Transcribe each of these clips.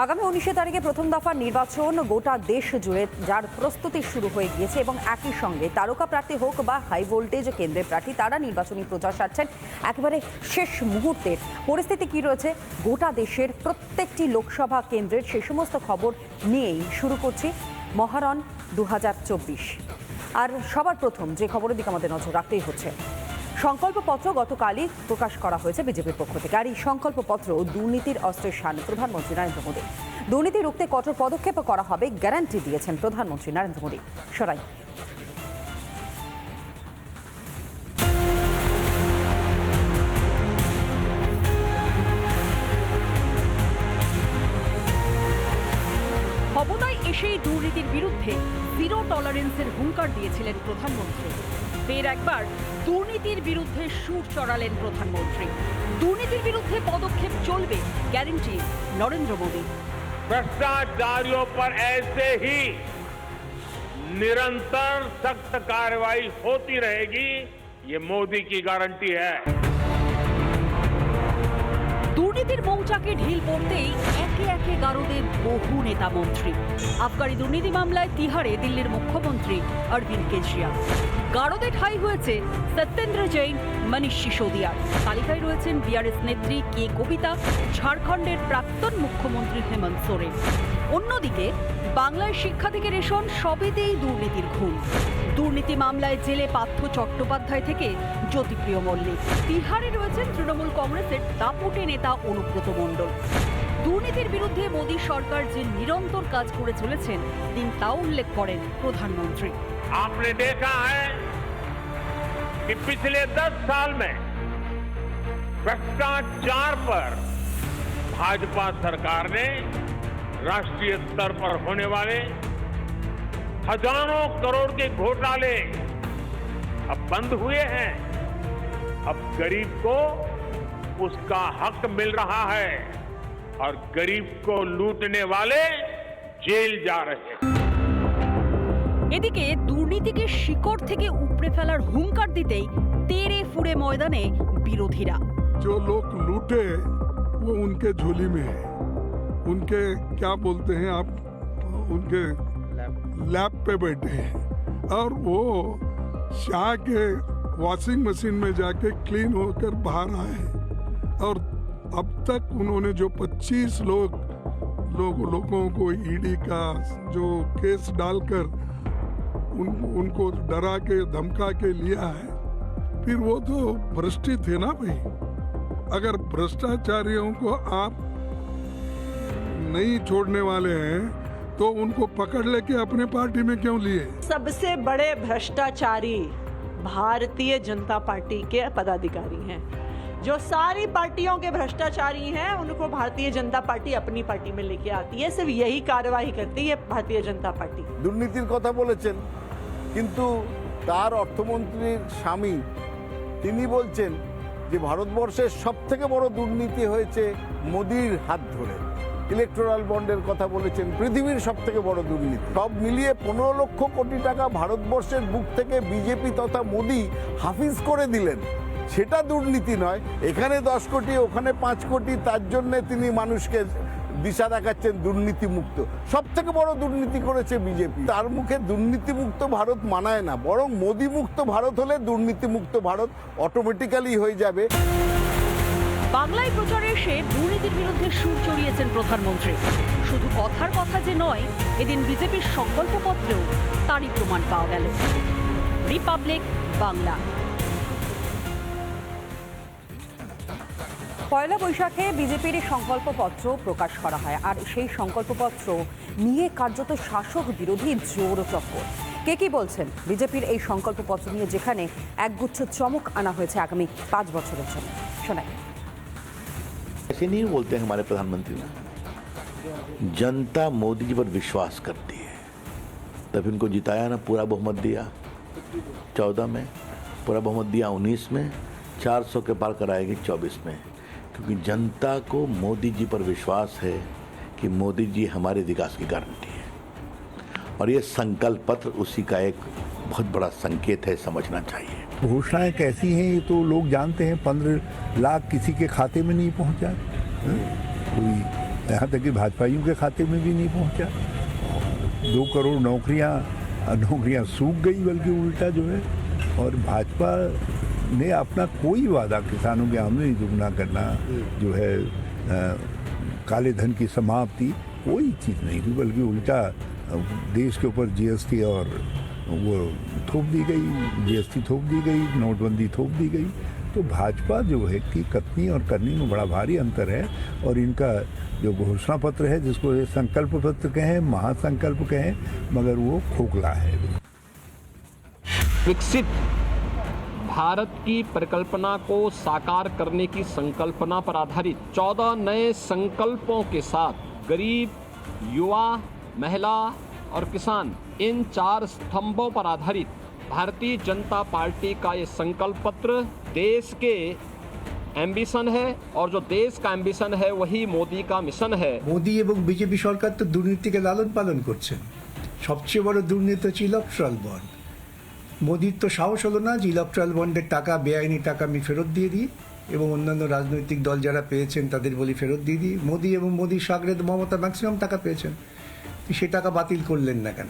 আগামী 19 তারিখে প্রথম দফার নির্বাচন গোটা দেশ জুড়ে যার প্রস্তুতি শুরু হয়ে গিয়েছে এবং একই সঙ্গে তারকা প্রার্থী হোক বা হাই ভোল্টেজ কেন্দ্রের প্রার্থী তারা নির্বাচনী প্রচার সারছেন একেবারে শেষ মুহূর্তের পরিস্থিতি কি রয়েছে গোটা দেশের প্রত্যেকটি লোকসভা কেন্দ্রের সেই সমস্ত খবর নিয়েই শুরু করছি মহারণ 2024। আর সবার প্রথম যে খবরের দিকে আমাদের নজর রাখতেই হচ্ছে, সংকল্পপত্র গতকালই প্রকাশ করা হয়েছে বিজেপির পক্ষ থেকে। আর এই সংকল্পপত্র দুর্নীতির অস্ত্রের সামনে প্রধানমন্ত্রী নরেন্দ্র মোদী। দুর্নীতি রুখতে কঠোর পদক্ষেপ করা হবে গ্যারান্টি দিয়েছেন প্রধানমন্ত্রী নরেন্দ্র মোদী। সরাই ক্ষমতায় এসেই দুর্নীতির বিরুদ্ধে জিরো টলারেন্সের হুঙ্কার দিয়েছিলেন প্রধানমন্ত্রী। ফের একবার দুর্নীতির বিরুদ্ধে সুর চড়ালেন প্রধানমন্ত্রী। দুর্নীতির বিরুদ্ধে পদক্ষেপ চলবে, গ্যারান্টি নরেন্দ্র মোদী। भ्रष्टाचारियों पर ऐसे ही निरंतर सख्त कार्रवाई होती रहेगी, ये मोदी की गारंटी है। দুর্নীতির মৌচাকে ঢিল পড়তেই একে একে গারদে বহু নেতা মন্ত্রী। আবগারি দুর্নীতি মামলায় তিহারে দিল্লির মুখ্যমন্ত্রী অরবিন্দ কেজরিওয়াল। গারদে ঠাঁই হয়েছে সত্যেন্দ্র জৈন, মনীষ সিসোদিয়ার। তালিকায় রয়েছেন বিআরএস নেত্রী কে কবিতা, ঝাড়খণ্ডের প্রাক্তন মুখ্যমন্ত্রী হেমন্ত সোরেন। অন্যদিকে বাংলায় শিক্ষা থেকে রেশন সবেতেই দুর্নীতির ঘুম। দুর্নীতি মামলায় জেলে পার্থ চট্টোপাধ্যায় থেকে জ্যোতিপ্রিয় মল্লিক। বিহারে রয়েছেন তৃণমূল কংগ্রেসের দাপুটে নেতা অনুব্রত মণ্ডল। দুর্নীতির বিরুদ্ধে মোদী সরকার যে নিরন্তর কাজ করে চলেছেন তিনি তা উল্লেখ করেন প্রধানমন্ত্রী। आपने देखा है कि पिछले 10 साल में भ्रष्टाचार पर भाजपा सरकार ने राष्ट्रीय स्तर पर होने वाले हजारों करोड़ के घोटाले अब बंद हुए हैं। अब गरीब को उसका हक मिल रहा है और गरीब को लूटने वाले जेल जा रहे हैं। এদিকে দুর্নীতিকে শিকড় থেকে উপড়ে ফেলার হুঙ্কার দিতেই তেড়ে ফুড়ে ময়দানে বিরোধীরা। जो लोग लूटे वो उनके झोली में है, उनके क्या बोलते हैं आप, उनके लैब पे बैठे हैं और वो शाह के वॉशिंग मशीन में जाके क्लीन होकर बाहर आए हैं। और अब तक उन्होंने जो 25 लोगों को ईडी का जो केस डालकर उनको डरा के धमका के लिया है, फिर वो तो भ्रष्ट थे ना भाई। अगर भ्रष्टाचारियों को आप नहीं छोड़ने वाले हैं तो उनको पकड़ लेके अपने पार्टी में क्यों लिए? सबसे बड़े भ्रष्टाचारी भारतीय जनता पार्टी के पदाधिकारी हैं। जो सारी पार्टियों के भ्रष्टाचारी हैं उनको भारतीय जनता पार्टी अपनी पार्टी में लेके आती है। सिर्फ यही कार्यवाही करती है भारतीय जनता पार्टी। দুর্নীতির কথা বলেছেন, কিন্তু তার অর্থমন্ত্রীর স্বামী তিনি বলছেন যে ভারতবর্ষের সবথেকে বড় দুর্নীতি হয়েছে মোদির হাত ধরে। ইলেকটোরাল বন্ডের কথা বলেছেন, পৃথিবীর সবথেকে বড় দুর্নীতি। সব মিলিয়ে 15 লক্ষ কোটি টাকা ভারতবর্ষের বুক থেকে বিজেপি তথা মোদি হাফিজ করে দিলেন। সেটা দুর্নীতি নয়। এখানে 10 কোটি, ওখানে 5 কোটি, তার জন্য তিনি মানুষকে দিশা দেখাচ্ছেন দুর্নীতি মুক্ত। সব থেকে বড় দুর্নীতি করেছে বিজেপি। তার মুখে দুর্নীতি মুক্ত ভারত মানায় না, বরং মোদি মুক্ত ভারত হলে দুর্নীতি মুক্ত ভারত অটোমেটিক্যালি হয়ে যাবে। বাংলায় প্রচারে এসে দুর্নীতির বিরুদ্ধে সুর চড়িয়েছেন প্রধানমন্ত্রী। শুধু কথার কথা যে নয়, এদিন বিজেপির সংকল্পপত্রেও তারই প্রমাণ পাওয়া গেল। রিপাবলিক বাংলা। পয়লা বৈশাখে বিজেপির সংকল্পপত্র প্রকাশ করা হয়। আর সেই সংকল্পপত্র নিয়ে কার্যত শাসক বিরোধী জোর চক্কর। কে কি বলছেন বিজেপির এই সংকল্পপত্র নিয়ে, যেখানে একগুচ্ছ চমক আনা হয়েছে আগামী 5 বছরের জন্য। শোনাই। ऐसे नहीं बोलते हैं हमारे प्रधानमंत्री ना, जनता मोदी जी पर विश्वास करती है, तब इनको जिताया ना, पूरा बहुमत दिया 14 में, पूरा बहुमत दिया 19 में, 400 के पार कराएगी 24 में, क्योंकि जनता को मोदी जी पर विश्वास है कि मोदी जी हमारे विकास की गारंटी है। और ये संकल्प पत्र उसी का एक बहुत बड़ा संकेत है, समझना चाहिए। घोषणाएं कैसी हैं ये तो लोग जानते हैं। 15 लाख किसी के खाते में नहीं पहुंचा, कोई यहाँ तक कि भाजपाइयों के खाते में भी नहीं पहुँचा। 2 करोड़ नौकरियाँ सूख गई, बल्कि उल्टा जो है। और भाजपा ने अपना कोई वादा किसानों की आमदनी दुगना करना, जो है काले धन की समाप्ति, कोई चीज़ नहीं हुई, बल्कि उल्टा देश के ऊपर जीएसटी और वो थोप दी गई, जीएसटी थोप दी गई, नोटबंदी थोप दी गई। तो भाजपा जो है कि कथनी और करनी में बड़ा भारी अंतर है। और इनका जो घोषणा पत्र है, जिसको ये संकल्प पत्र कहें, महासंकल्प कहें, मगर वो खोखला है। विकसित भारत की परिकल्पना को साकार करने की संकल्पना पर आधारित 14 नए संकल्पों के साथ गरीब, युवा, महिला और किसान, इन 4 स्तंभों पर आधारित भारतीय जनता पार्टी का ये संकल्प पत्र देश के एम्बिशन है, और जो देश का एम्बिशन है वही मोदी का मिशन है। মোদি এবং বিজেপি সরকার তো দুর্নীতিকে লালন পালন করছেন। সবচেয়ে বড় দুর্নীতি হচ্ছে ইলেকট্রাল বন্ড। মোদির তো সাহস হলো না যে ইলেকট্রাল বন্ডের টাকা, বেআইনি টাকা আমি ফেরত দিয়ে দিই এবং অন্যান্য রাজনৈতিক দল যারা পেয়েছেন তাদের বলি ফেরত দিয়ে দিই। মোদি এবং মোদির সাগরেদ মমতা ম্যাক্সিমাম টাকা পেয়েছেন, সে টাকা বাতিল করলেন না কেন?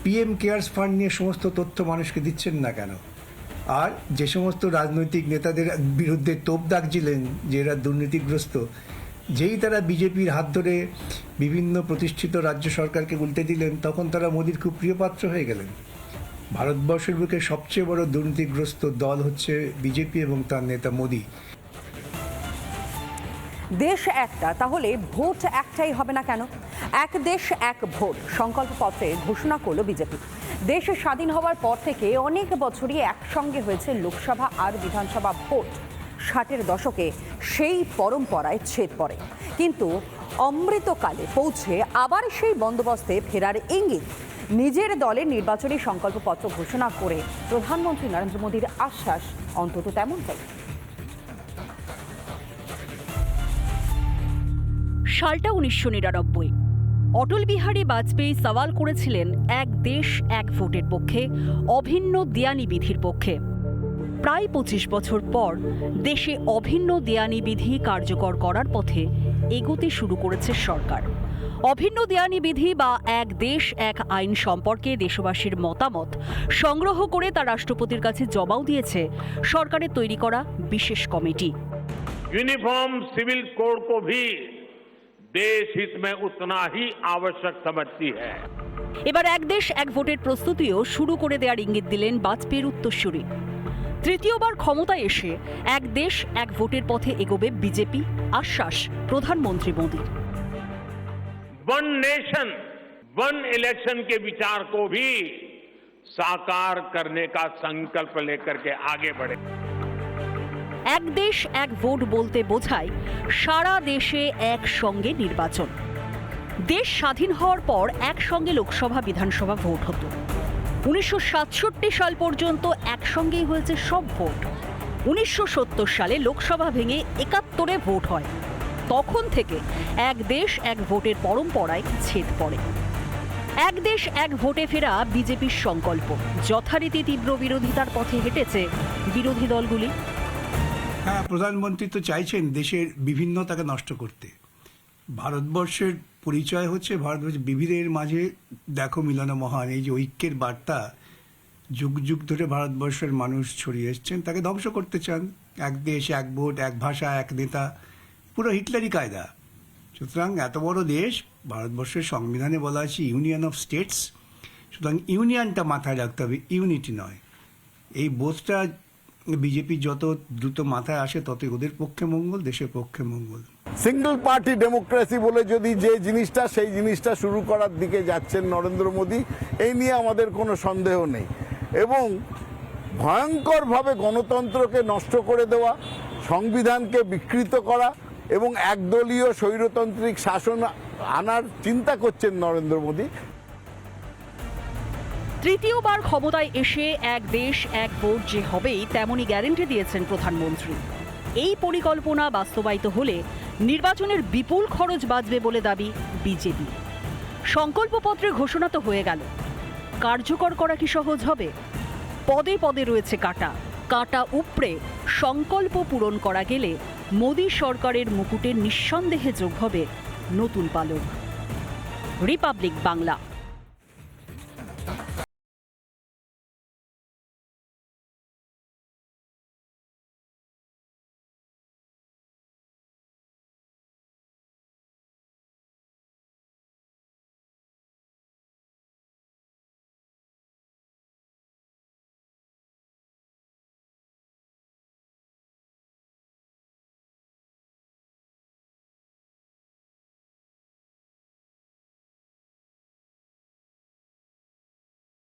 পিএম কেয়ার্স ফান্ড নিয়ে সমস্ত তথ্য মানুষকে দিচ্ছেন না কেন? আর যে সমস্ত রাজনৈতিক নেতাদের বিরুদ্ধে তোপ দাগছিলেন যে এরা দুর্নীতিগ্রস্ত, যেই তারা বিজেপির হাত ধরে বিভিন্ন প্রতিষ্ঠিত রাজ্য সরকারকে উল্টে দিলেন, তখন তারা মোদির খুব প্রিয় পাত্র হয়ে গেলেন। ভারতবর্ষের বুকে সবচেয়ে বড় দুর্নীতিগ্রস্ত দল হচ্ছে বিজেপি এবং তার নেতা মোদি। দেশ একটা, তাহলে ভোট একটাই হবে না কেন? এক দেশ এক ভোট সংকল্পপত্রে ঘোষণা করলো বিজেপি। দেশ স্বাধীন হওয়ার পর থেকে অনেক বছরই একসঙ্গে হয়েছে লোকসভা আর বিধানসভা ভোট। 60-এর দশকে সেই পরম্পরায় ছেদ পড়ে, কিন্তু অমৃতকালে পৌঁছে আবার সেই বন্দোবস্তে ফেরার ইঙ্গিত নিজের দলের নির্বাচনী সংকল্পপত্র ঘোষণা করে প্রধানমন্ত্রী নরেন্দ্র মোদীর আশ্বাস অন্তত তেমনটাই। সালটা 1999। অটল বিহারী বাজপেয়ী সওয়াল করেছিলেন এক দেশ এক ভোটের পক্ষে, অভিন্ন দেয়ানি বিধির পক্ষে। প্রায় 25 বছর পর দেশে অভিন্ন দেয়ানি বিধি কার্যকর করার পথে এগোতে শুরু করেছে সরকার। অভিন্ন দেয়ানি বিধি বা এক দেশ এক আইন সম্পর্কে দেশবাসীর মতামত সংগ্রহ করে তা রাষ্ট্রপতির কাছে জমাও দিয়েছে সরকারের তৈরি করা বিশেষ কমিটি। यूनिफॉर्म सिविल कोड को भी देश हित में उतना ही आवश्यक समझती है। এবার এক দেশ এক ভোটের প্রস্তুতিও শুরু করে দেওয়ার ইঙ্গিত দিলেন বাজপেয়ীর উত্তরসূরি। তৃতীয়বার ক্ষমতায় এসে এক দেশ এক ভোটের পথে এগোবে বিজেপি, আশ্বাস প্রধানমন্ত্রী মোদীর। वन नेशन वन इलेक्शन के विचार को भी साकार करने का संकल्प लेकर के आगे बढ़े। এক দেশ এক ভোট বলতে বোঝায় সারা দেশে একসঙ্গে নির্বাচন। দেশ স্বাধীন হওয়ার পর একসঙ্গে লোকসভা বিধানসভা ভোট হতো। 1967 সাল পর্যন্ত একসঙ্গেই হয়েছে সব ভোট। 1970 সালে লোকসভা ভেঙে 71-এ ভোট হয়। তখন থেকে এক দেশ এক ভোটের পরম্পরায় ছেদ পড়ে। এক দেশ এক ভোটে ফেরা বিজেপির সংকল্প যথারীতি তীব্র বিরোধিতার পথে হেঁটেছে বিরোধী দলগুলি। হ্যাঁ, প্রধানমন্ত্রী তো চাইছেন দেশের বিভিন্নতাকে নষ্ট করতে। ভারতবর্ষের পরিচয় হচ্ছে ভারতবর্ষের বিবিধের মাঝে দেখো মিলন মহান, এই যে ঐক্যের বার্তা যুগ যুগ ধরে ভারতবর্ষের মানুষ ছড়িয়ে এসছেন, তাকে ধ্বংস করতে চান। এক দেশ এক ভোট, এক ভাষা এক নেতা, পুরো হিটলারি কায়দা। সুতরাং এত বড় দেশ, ভারতবর্ষের সংবিধানে বলা আছে ইউনিয়ন অফ স্টেটস, সুতরাং ইউনিয়নটা মাথায় রাখতে হবে, ইউনিটি নয়। এই বোধটা বিজেপি যত দ্রুত মাথায় আসে ততই ওদের পক্ষে মঙ্গল, দেশের পক্ষে মঙ্গল। সিঙ্গল পার্টি ডেমোক্রেসি বলে যদি যে জিনিসটা, সেই জিনিসটা শুরু করার দিকে যাচ্ছেন নরেন্দ্র মোদী, এই নিয়ে আমাদের কোনো সন্দেহ নেই। এবং ভয়ঙ্করভাবে গণতন্ত্রকে নষ্ট করে দেওয়া, সংবিধানকে বিকৃত করা এবং একদলীয় স্বৈরতান্ত্রিক শাসন আনার চিন্তা করছেন নরেন্দ্র মোদী। তৃতীয়বার ক্ষমতায় এসে এক দেশ এক ভোট যে হবেই তেমনই গ্যারান্টি দিয়েছেন প্রধানমন্ত্রী। এই পরিকল্পনা বাস্তবায়িত হলে নির্বাচনের বিপুল খরচ বাঁচবে বলে দাবি বিজেপি। সংকল্পপত্রে ঘোষণা তো হয়ে গেল, কার্যকর করা কি সহজ হবে? পদে পদে রয়েছে কাঁটা, কাঁটা উপড়ে সংকল্প পূরণ করা গেলে মোদী সরকারের মুকুটে নিঃসন্দেহে যোগ হবে নতুন পালক। রিপাবলিক বাংলা।